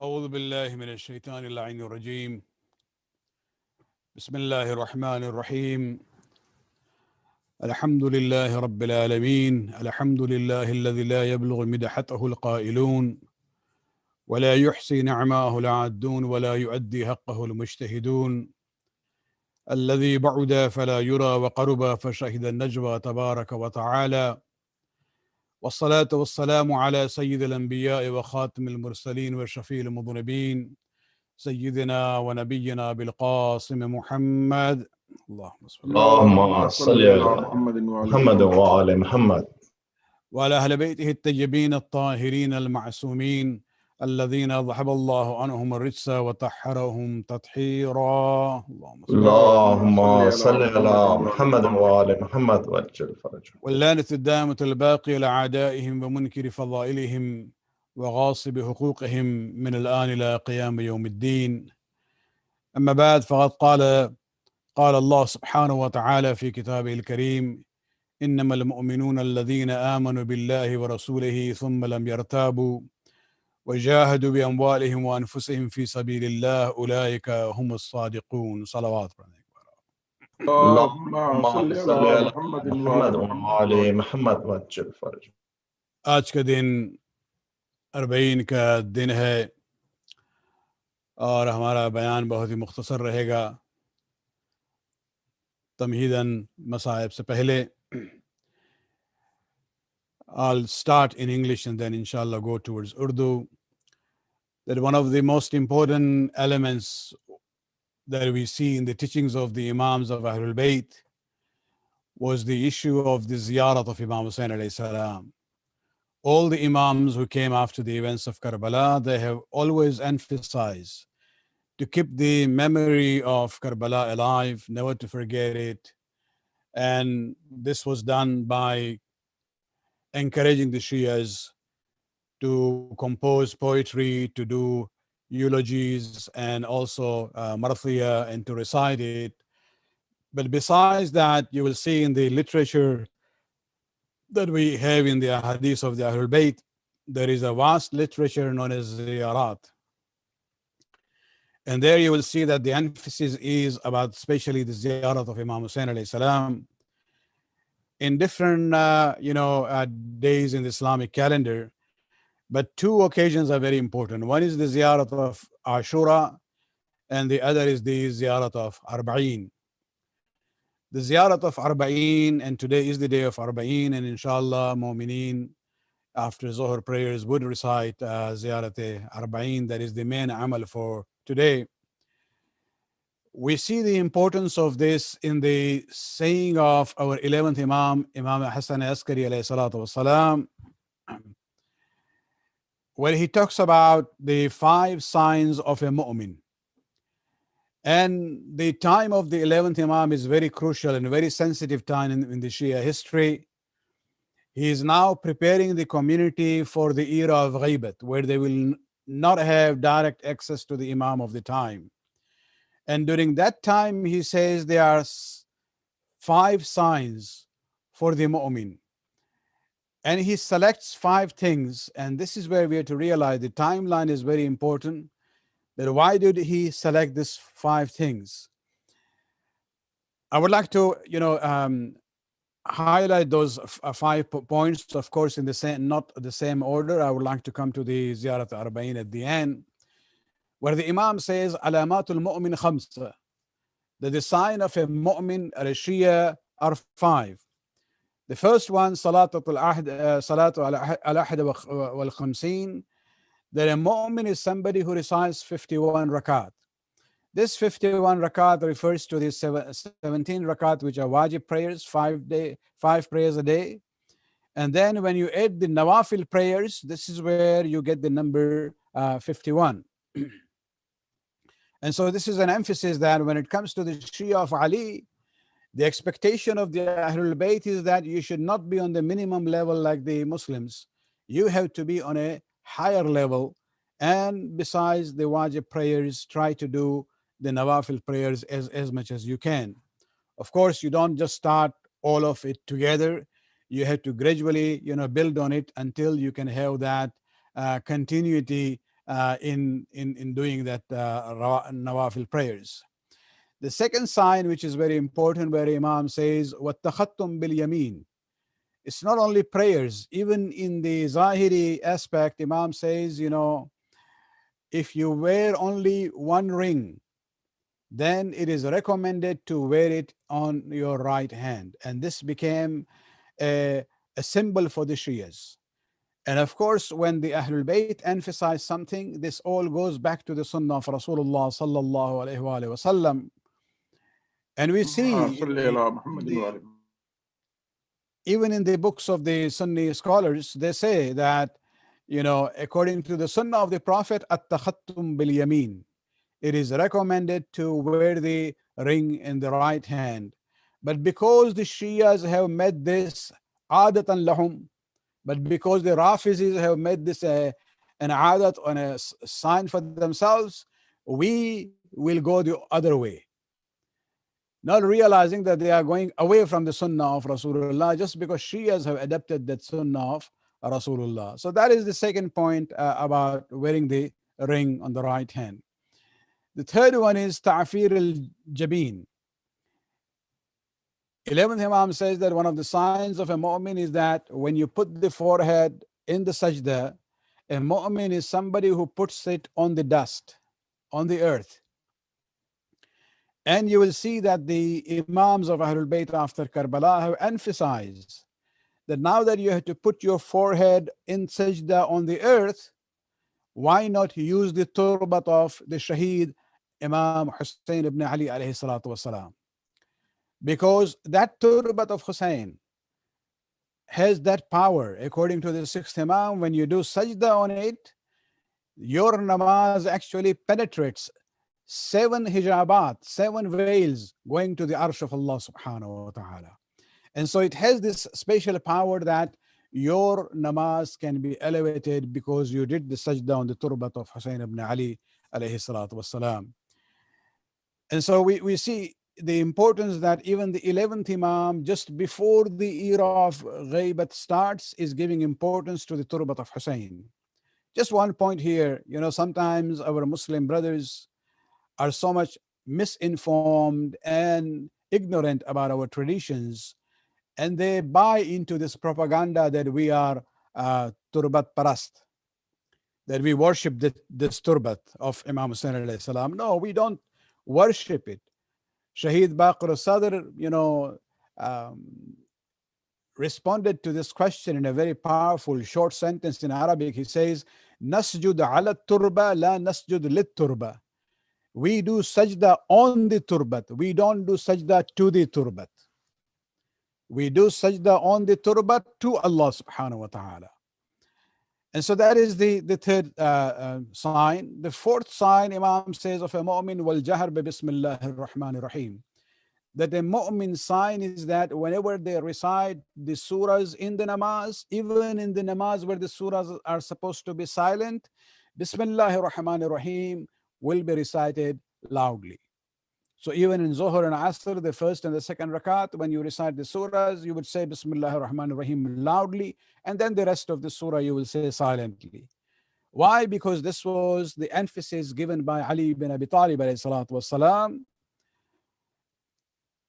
أعوذ بالله من الشيطان اللعين الرجيم. بسم الله الرحمن الرحيم. الحمد لله رب العالمين. الحمد لله الذي لا يبلغ مدحته القائلون ولا يحصي نعماه العادون ولا يؤدي حقه المجتهدون. الذي بعد فلا يرى وقرب فشهد النجوى تبارك وتعالى. والصلاة والسلام على سيد الأنبياء وخاتم المرسلين وشفيع المذنبين سيدنا ونبينا بالقاسم محمد. اللهم صل اللهم صل على محمد وعلى محمد وعلى أهل بيته الطيبين الطاهرين المعصومين الذين ذهب الله عنهم الرجس وطهرهم تطهيرا. اللهم صل على محمد وعلى محمد وأجل فرجهم. واللعنة الدائمة الباقية لأعدائهم ومنكر فضائلهم وغاصب حقوقهم من الآن إلى قيام يوم الدين. أما بعد، فقد قال الله سبحانه وتعالى في كتابه الكريم: إنما المؤمنون الذين آمنوا بالله ورسوله ثم لم يرتابوا وجاهدوا بأموالهم وأنفسهم في سبيل الله أولئك هم الصادقون. صلوات. اللهم صل على محمد وعلى محمد وأجل فرجهم. आज का दिन अरबईन का दिन है और हमारा बयान बहुत ही मुख्तसर रहेगा। तमहीदन मसाइब से पहले I'll start in English and then inshallah go towards Urdu. That one of the most important elements that we see in the teachings of the Imams of Ahlul Bayt was the issue of the ziyarat of Imam Hussain alayhi salam. All the Imams who came after the events of Karbala, they have always emphasized to keep the memory of Karbala alive, never to forget it. And this was done by encouraging the Shias to compose poetry, to do eulogies, and also marthiyah, and to recite it. But besides that, you will see in the literature that we have in the hadith of the Ahlul Bayt, there is a vast literature known as ziyarat. And there you will see that the emphasis is about especially the ziyarat of Imam Hussain alayhi salam in different days in the Islamic calendar. But two occasions are very important. One is the ziyarat of Ashura, and the other is the ziyarat of Arbaeen. The ziyarat of Arbaeen, and today is the day of Arbaeen, and inshallah, mu'mineen, after Zohar prayers, would recite ziyarat Arbaeen. That is the main amal for today. We see the importance of this in the saying of our 11th Imam, Imam Hassan Askari alayhi salatu wasalam, where he talks about the 5 signs of a mu'min. And the time of the 11th Imam is very crucial and very sensitive time in the Shia history. He is now preparing the community for the era of ghaibat, where they will not have direct access to the Imam of the time. And during that time, he says there are 5 signs for the mu'min. And he selects 5 things. And this is where we have to realize the timeline is very important. That why did he select these 5 things? I would like to, highlight those 5 points, of course, in the same, not the same order. I would like to come to the Ziyarat Arbaeen at the end, where the Imam says, Alamatul Mu'min Khamsa, that the sign of a mu'min or a Shia are 5. The first one, Salatul al-Ahd wal-Khamseen, that a mu'min is somebody who recites 51 rakat. This 51 rakat refers to the 17 rakat, which are wajib prayers, 5 prayers a day. And then when you add the nawafil prayers, this is where you get the number 51. And so this is an emphasis that when it comes to the Shia of Ali, the expectation of the Ahlul Bayt is that you should not be on the minimum level like the Muslims. You have to be on a higher level. And besides the wajib prayers, try to do the nawafil prayers as much as you can. Of course, you don't just start all of it together. You have to gradually, build on it until you can have that continuity in doing that nawafil prayers. The second sign, which is very important, where Imam says, وَاتَّخَذْتُمْ بِالْيَمِينِ. It's not only prayers, even in the Zahiri aspect, Imam says, if you wear only one ring, then it is recommended to wear it on your right hand. And this became a symbol for the Shias. And of course, when the Ahlul Bayt emphasize something, this all goes back to the Sunnah of Rasulullah sallallahu alayhi wa sallam. And we see even in the books of the Sunni scholars, they say that, according to the Sunnah of the Prophet, at-takhattum bil yamin, it is recommended to wear the ring in the right hand. But because the Shias have made this adatan lahum, but because the Rafizis have made this an adat and a sign for themselves, we will go the other way. Not realizing that they are going away from the Sunnah of Rasulullah just because Shias have adopted that Sunnah of Rasulullah. So that is the second point about wearing the ring on the right hand. The third one is ta'fir al-jabin. 11th Imam says that one of the signs of a mu'min is that when you put the forehead in the sajda, a mu'min is somebody who puts it on the dust, on the earth. And you will see that the Imams of Ahlul Bayt after Karbala have emphasized that now that you have to put your forehead in sajda on the earth, why not use the turbat of the Shaheed Imam Hussein ibn Ali alayhi salatu wasalam? Because that turbat of Hussein has that power. According to the sixth Imam, when you do sajda on it, your namaz actually penetrates 7 hijabat, 7 veils going to the arsh of Allah subhanahu wa ta'ala. And so it has this special power that your namaz can be elevated because you did the sajda on the turbat of Hussein ibn Ali alayhi salatu wasalam. And so we see the importance that even the 11th Imam, just before the era of ghaibat starts, is giving importance to the turbat of Hussein. Just one point here, sometimes our Muslim brothers are so much misinformed and ignorant about our traditions, and they buy into this propaganda that we are turbat parast, that we worship this turbat of Imam Hussein alayhi salam. No, we don't worship it. Shaheed Baqir al-Sadr, responded to this question in a very powerful short sentence in Arabic. He says, Nasjud ala turba la nasjud lit turba. We do sajda on the turbat. We don't do sajda to the turbat. We do sajda on the turbat to Allah subhanahu wa ta'ala. And so that is the third sign. The fourth sign, Imam says, of a mu'min, wal jahr bi bismillahir rahmanir rahim. That a mu'min sign is that whenever they recite the surahs in the namaz, even in the namaz where the surahs are supposed to be silent, Bismillahir Rahmanir Rahim will be recited loudly. So even in Zuhr and Asr, the first and the second rakat, when you recite the surahs, you would say Bismillahir Rahmanir Rahim loudly, and then the rest of the surah you will say silently. Why? Because this was the emphasis given by Ali bin Abi Talib alayhi salatu wasalam.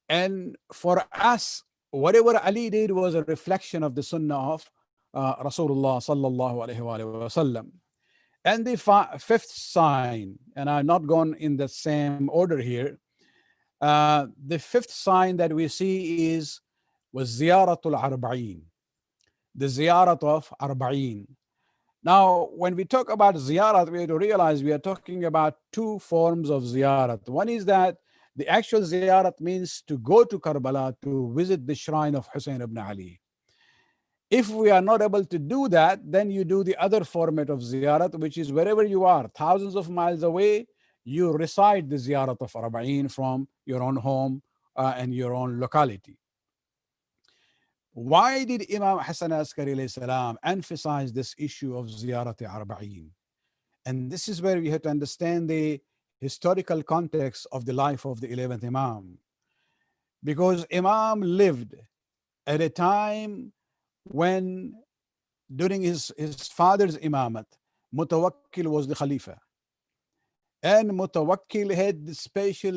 And for us, whatever Ali did was a reflection of the sunnah of Rasulullah sallallahu alayhi wa sallam. And the fifth sign, and I'm not gone in the same order here, the fifth sign that we see was ziyaratul Arbaeen, the ziyarat of Arbaeen. Now, when we talk about ziyarat, we have to realize we are talking about two forms of ziyarat. One is that the actual ziyarat means to go to Karbala to visit the shrine of Hussein ibn Ali. If we are not able to do that, then you do the other format of ziyarat, which is wherever you are, thousands of miles away, you recite the ziyarat of Arbaeen from your own home and your own locality. Why did Imam Hassan Askari alayhi salam emphasize this issue of ziyarat Arbaeen? And this is where we have to understand the historical context of the life of the 11th Imam. Because Imam lived at a time when, during his father's imamat, Mutawakkil was the Khalifa. And Mutawakkil had this special,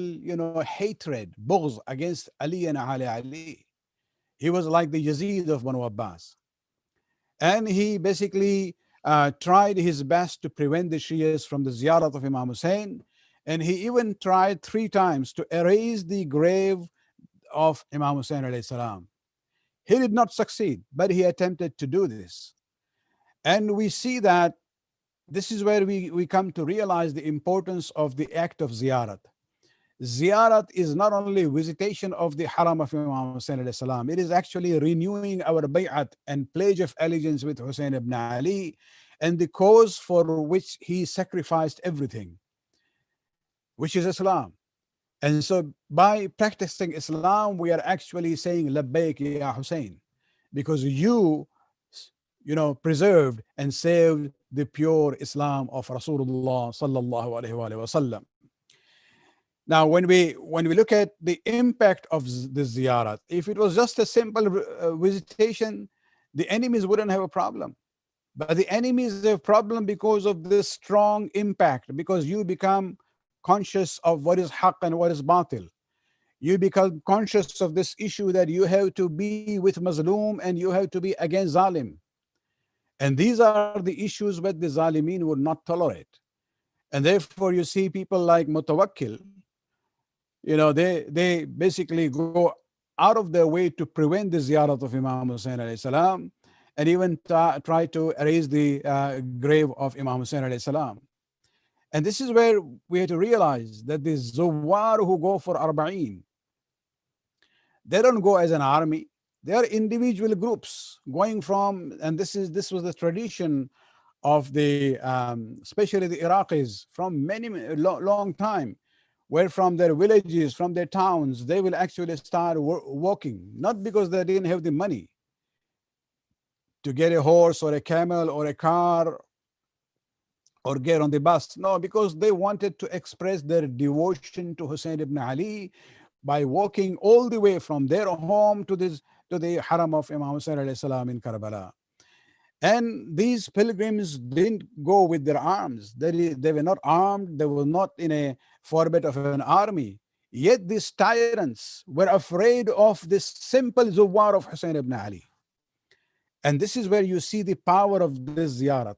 hatred, bughz against Ali and Ali. He was like the Yazid of Banu Abbas. And he basically tried his best to prevent the Shias from the ziyarat of Imam Hussein. And he even tried 3 times to erase the grave of Imam Hussein alayhi salam. He did not succeed, but he attempted to do this. And we see that this is where we come to realize the importance of the act of ziyarat. Ziyarat is not only visitation of the haram of Imam Hussein alayhi salam, it is actually renewing our bay'at and pledge of allegiance with Hussein ibn Ali and the cause for which he sacrificed everything, which is Islam. And so by practicing Islam, we are actually saying labbaik ya Hussein, because you preserved and saved the pure Islam of Rasulullah sallallahu alaihi wasallam. Now, when we look at the impact of the ziyarat, if it was just a simple visitation, the enemies wouldn't have a problem. But the enemies have a problem because of this strong impact, because you become conscious of what is haqq and what is batil. You become conscious of this issue that you have to be with mazloom and you have to be against zalim. And these are the issues that the zalimin would not tolerate. And therefore you see people like Mutawakkil, they basically go out of their way to prevent the ziyarat of Imam Hussein alayhi salam, and even try to erase the grave of Imam Hussein alayhi salam. And this is where we have to realize that the Zuwar who go for Arbaeen, they don't go as an army. They are individual groups going from, and this was the tradition of the, especially the Iraqis from many long time, where from their villages, from their towns, they will actually start walking, not because they didn't have the money to get a horse or a camel or a car or get on the bus. No, because they wanted to express their devotion to Hussein ibn Ali by walking all the way from their home to the haram of Imam Hussein alayhi salam in Karbala. And these pilgrims didn't go with their arms. They were not armed. They were not in a forbid of an army. Yet these tyrants were afraid of this simple Zuwar of Hussein ibn Ali. And this is where you see the power of this ziyarat.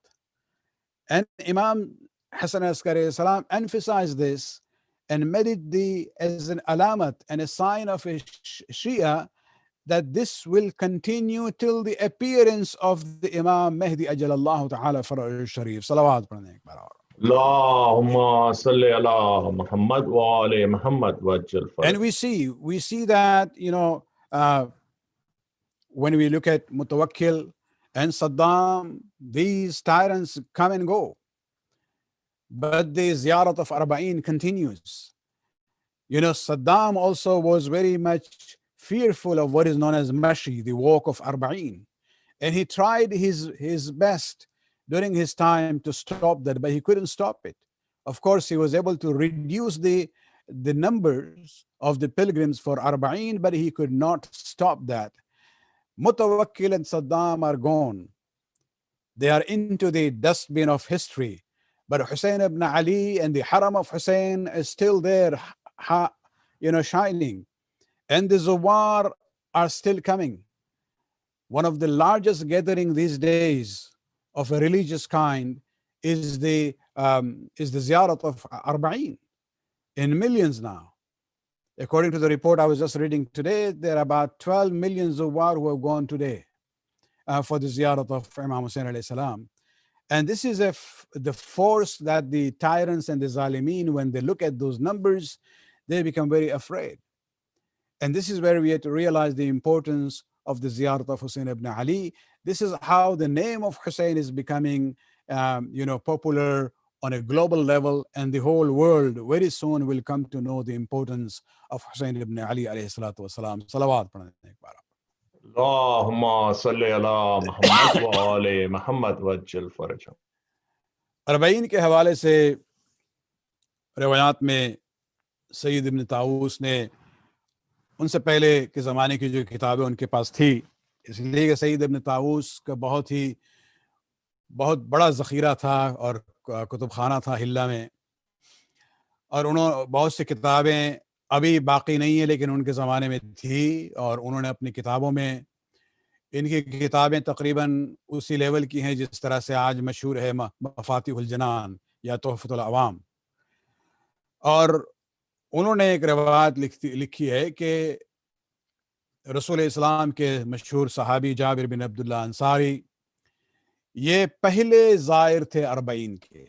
And Imam Hassan Askari salam emphasized this and made it as an alamat and a sign of a Shia that this will continue till the appearance of the Imam Mahdi ajalallahu ta'ala faraj sharif. Salawat. Allahumma salli ala Muhammad wa ali Muhammad wajjal faraj. And we see that, when we look at Mutawakkil and Saddam, these tyrants come and go. But the ziyarat of Arbaeen continues. Saddam also was very much fearful of what is known as Mashi, the walk of Arbaeen. And he tried his best during his time to stop that, but he couldn't stop it. Of course, he was able to reduce the numbers of the pilgrims for Arbaeen, but he could not stop that. Mutawakkil and Saddam are gone. They are into the dustbin of history. But Hussein ibn Ali and the haram of Hussein is still there, shining. And the Zuwar are still coming. One of the largest gathering these days of a religious kind is the ziyarat of Arbaeen in millions now. According to the report I was just reading today, there are about 12 million Zuwar who have gone today for the ziyarat of Imam Hussein alayhi salam. And this is the force that the tyrants and the zalimin, when they look at those numbers, they become very afraid. And this is where we have to realize the importance of the ziyarat of Hussein ibn Ali. This is how the name of Hussein is becoming, popular on a global level, and the whole world very soon will come to know the importance of Hussein ibn Ali alayhi salatu wasalam. Salawat. Allahumma salli ala Muhammad wa ali Muhammad wajjal faraj. Arbaeen के हवाले से रवायात में सईद इब्न ताऊस ने उनसे पहले के ज़माने की जो किताबें उनके पास थी, इसलिए कि सईद इब्न ताऊस का बहुत ही بہت بڑا ذخیرہ تھا اور کتب خانہ تھا حلہ میں، اور بہت سی کتابیں ابھی باقی نہیں ہیں لیکن ان کے زمانے میں تھی، اور انہوں نے اپنی کتابوں میں ان کی کتابیں تقریباً اسی لیول کی ہیں جس طرح سے آج مشہور ہے مفاتیح الجنان یا تحفۃ العوام. اور انہوں نے ایک روایت لکھی ہے کہ رسول اسلام کے مشہور صحابی جابر بن عبداللہ انصاری یہ پہلے زائر تھے اربعین کے،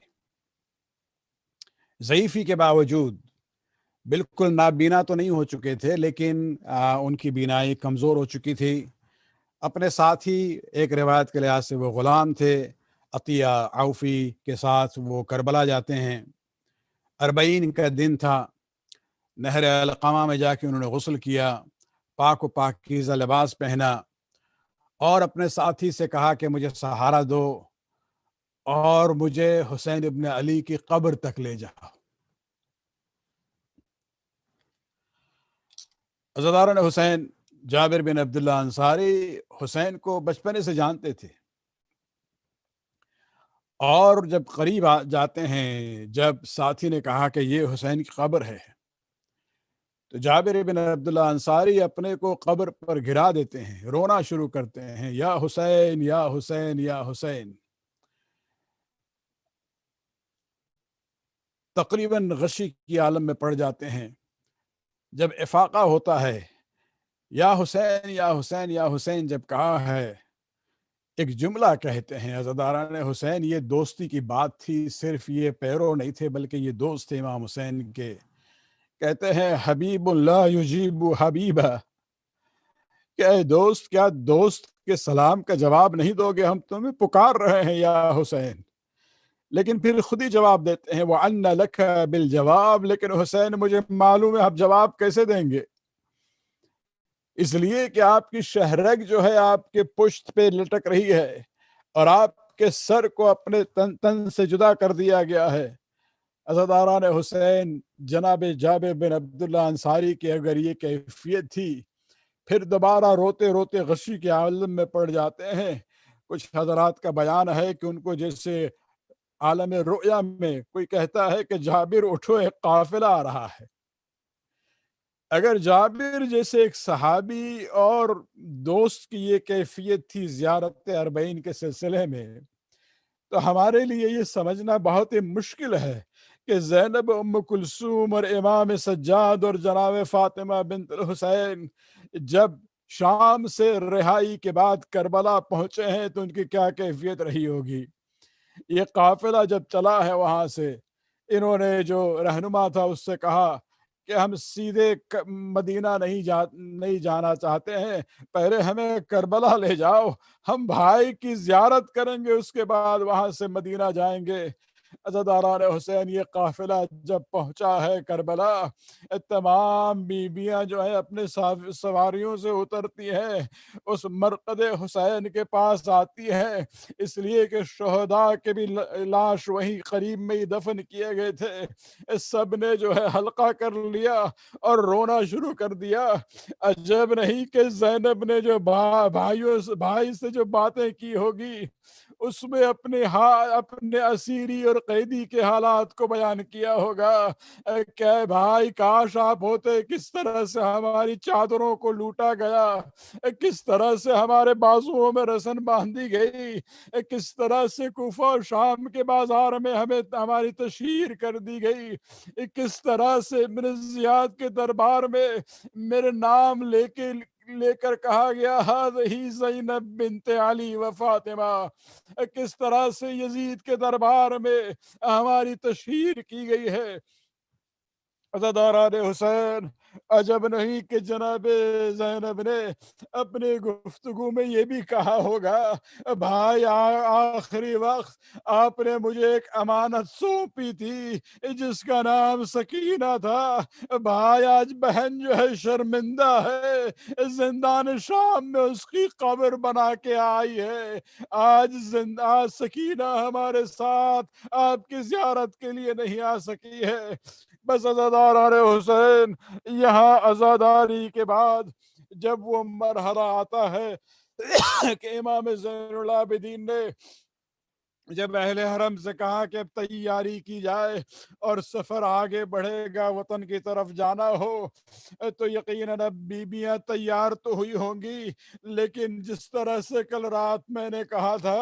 ضعیفی کے باوجود. بالکل نابینا تو نہیں ہو چکے تھے لیکن ان کی بینائی کمزور ہو چکی تھی. اپنے ساتھ ہی ایک روایت کے لحاظ سے وہ غلام تھے، عطیہ عوفی کے ساتھ وہ کربلا جاتے ہیں. اربعین کا دن تھا، نہر القمہ میں جا کے انہوں نے غسل کیا، پاک و پاکیزہ لباس پہنا، اور اپنے ساتھی سے کہا کہ مجھے سہارا دو اور مجھے حسین ابن علی کی قبر تک لے جاؤ. عزاداران حسین جابر بن عبداللہ انصاری حسین کو بچپنے سے جانتے تھے، اور جب قریب جاتے ہیں، جب ساتھی نے کہا کہ یہ حسین کی قبر ہے، تو جابر بن عبداللہ انصاری اپنے کو قبر پر گرا دیتے ہیں، رونا شروع کرتے ہیں، یا حسین یا حسین یا حسین. تقریباً غشی کی عالم میں پڑ جاتے ہیں. جب افاقہ ہوتا ہے، یا حسین یا حسین یا حسین جب کہا ہے، ایک جملہ کہتے ہیں عزاداران حسین، یہ دوستی کی بات تھی، صرف یہ پیرو نہیں تھے بلکہ یہ دوست تھے امام حسین کے. کہتے ہیں حبیب اللہ یجیب حبیبہ، کہ اے دوست، کیا دوست کے سلام کا جواب نہیں دو گے؟ ہم تمہیں پکار رہے ہیں یا حسین. لیکن پھر خود ہی جواب دیتے ہیں وَأَنَّ لَكَ بِالْجَوَابِ، لیکن حسین مجھے معلوم ہے آپ جواب کیسے دیں گے، اس لیے کہ آپ کی شہرگ جو ہے آپ کے پشت پہ لٹک رہی ہے اور آپ کے سر کو اپنے تن سے جدا کر دیا گیا ہے. عزاداران حسین جناب جابر بن عبداللہ انصاری کی اگر یہ کیفیت تھی، پھر دوبارہ روتے روتے غشی کے عالم میں پڑ جاتے ہیں. کچھ حضرات کا بیان ہے کہ ان کو جیسے عالم رؤیا میں کوئی کہتا ہے کہ جابر اٹھو ایک قافلہ آ رہا ہے. اگر جابر جیسے ایک صحابی اور دوست کی یہ کیفیت تھی زیارت اربعین کے سلسلے میں، تو ہمارے لیے یہ سمجھنا بہت ہی مشکل ہے کہ زینب ام کلثوم اور امام سجاد اور جناب فاطمہ بنت الحسین جب شام سے رہائی کے بعد کربلا پہنچے ہیں تو ان کی کیا کیفیت رہی ہوگی. یہ قافلہ جب چلا ہے وہاں سے، انہوں نے جو رہنما تھا اس سے کہا کہ ہم سیدھے مدینہ نہیں جانا چاہتے ہیں، پہلے ہمیں کربلا لے جاؤ، ہم بھائی کی زیارت کریں گے، اس کے بعد وہاں سے مدینہ جائیں گے. عزاداران حسین یہ قافلہ جب پہنچا ہے کربلا، تمام بیویاں جو ہے اپنے سواریوں سے اترتی ہیں، اس مرقد حسین کے پاس آتی ہے، اس لیے کہ شہداء کے بھی لاش وہیں قریب میں ہی دفن کیے گئے تھے. سب نے جو ہے حلقہ کر لیا اور رونا شروع کر دیا. عجب نہیں کہ زینب نے جو بھائی سے جو باتیں کی ہوگی اس میں اپنے اسیری اور قیدی کے حالات کو بیان کیا ہوگا کہ بھائی کاش آپ ہوتے، کس طرح سے ہماری چادروں کو لوٹا گیا، کس طرح سے ہمارے بازوؤں میں رسن باندھی گئی، کس طرح سے کوفہ اور شام کے بازار میں ہماری تشہیر کر دی گئی، کس طرح سے ابن زیاد کے دربار میں میرے نام لے کر کہا گیا ہذہ زینب بنت علی و فاطمہ، کس طرح سے یزید کے دربار میں ہماری تشہیر کی گئی ہے. عزاداران حسین عجب نہیں کہ جناب زینب نے اپنی گفتگو میں یہ بھی کہا ہوگا بھائی آخری وقت آپ نے مجھے ایک امانت سونپی تھی جس کا نام سکینہ تھا، بھائی آج بہن جو ہے شرمندہ ہے، زندان شام میں اس کی قبر بنا کے آئی ہے، آج سکینہ ہمارے ساتھ آپ کی زیارت کے لیے نہیں آ سکی ہے. بس عزاداران حسین یہاں عزاداری کے بعد جب وہ مرحلہ آتا ہے کہ امام زین العابدین نے جب اہل حرم سے کہا کہ اب تیاری کی جائے اور سفر آگے بڑھے گا، وطن کی طرف جانا ہو، تو یقیناً اب بیویاں تیار تو ہوئی ہوں گی، لیکن جس طرح سے کل رات میں نے کہا تھا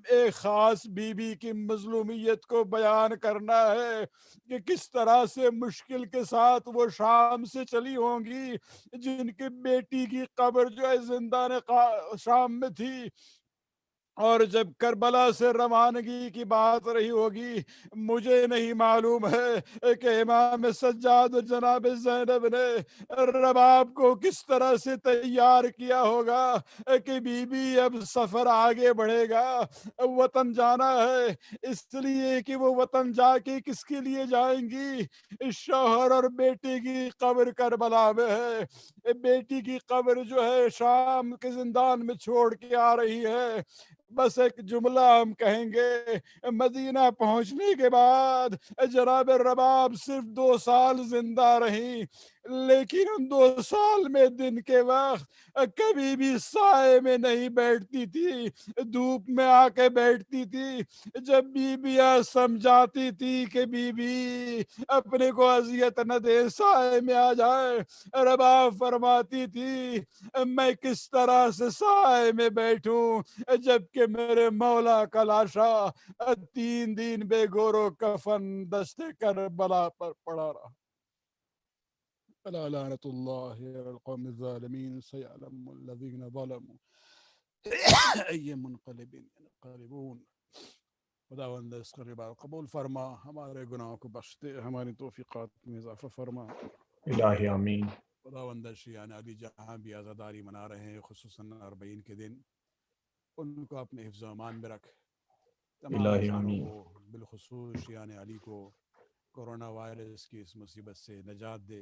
ایک خاص بیوی کی مظلومیت کو بیان کرنا ہے کہ کس طرح سے مشکل کے ساتھ وہ شام سے چلی ہوں گی، جن کی بیٹی کی قبر جو ہے زندان شام میں تھی، اور جب کربلا سے روانگی کی بات رہی ہوگی، مجھے نہیں معلوم ہے کہ امام سجاد جناب زینب نے رباب کو کس طرح سے تیار کیا ہوگا کہ بی بی اب سفر آگے بڑھے گا، وطن جانا ہے، اس لیے کہ وہ وطن جا کے کس کے لیے جائیں گی؟ شوہر اور بیٹے کی قبر کربلا میں ہے، بیٹی کی قبر جو ہے شام کے زندان میں چھوڑ کے آ رہی ہے۔ بس ایک جملہ ہم کہیں گے، مدینہ پہنچنے کے بعد جناب رباب صرف 2 سال زندہ رہی، لیکن ان 2 سال میں دن کے وقت کبھی بھی سائے میں نہیں بیٹھتی تھی، دھوپ میں آ کے بیٹھتی تھی۔ جب بیویاں سمجھاتی تھی کہ بی بی اپنے کو اذیت نہ دے، سائے میں آ جائے، رباب فرماتی تھی میں کس طرح سے سائے میں بیٹھوں جبکہ میرے مولا کا لاشا 3 دن بے گورو کفن دشت کربلا پر پڑا رہا۔ الا لعنت اللہ علی القوم الظالمین سیعلم الذین ظلموا ای منقلب ينقلبون۔ خداوند اس کا عبادت قبول فرما، ہمارے گناہوں کو بخش دے، ہماری توفیقات میں اضافہ فرما۔ الہی آمین۔ خداوند شیعہ علی جہاں بھی عزاداری منا رہے ہیں، خصوصاً اربعین کے دن، ان کو اپنے حفظ و امان میں رکھ، تمام الہی انسانوں آمین۔ کو بالخصوص شیعہ علی کو کورونا وائرس کی اس مصیبت سے نجات دے۔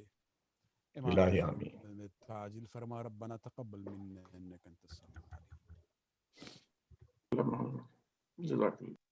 امام الہی حسین آمین۔ میں تعجیل فرما، ربنا تقبل منا انک انت السمیع العلیم۔ جزاک اللہ۔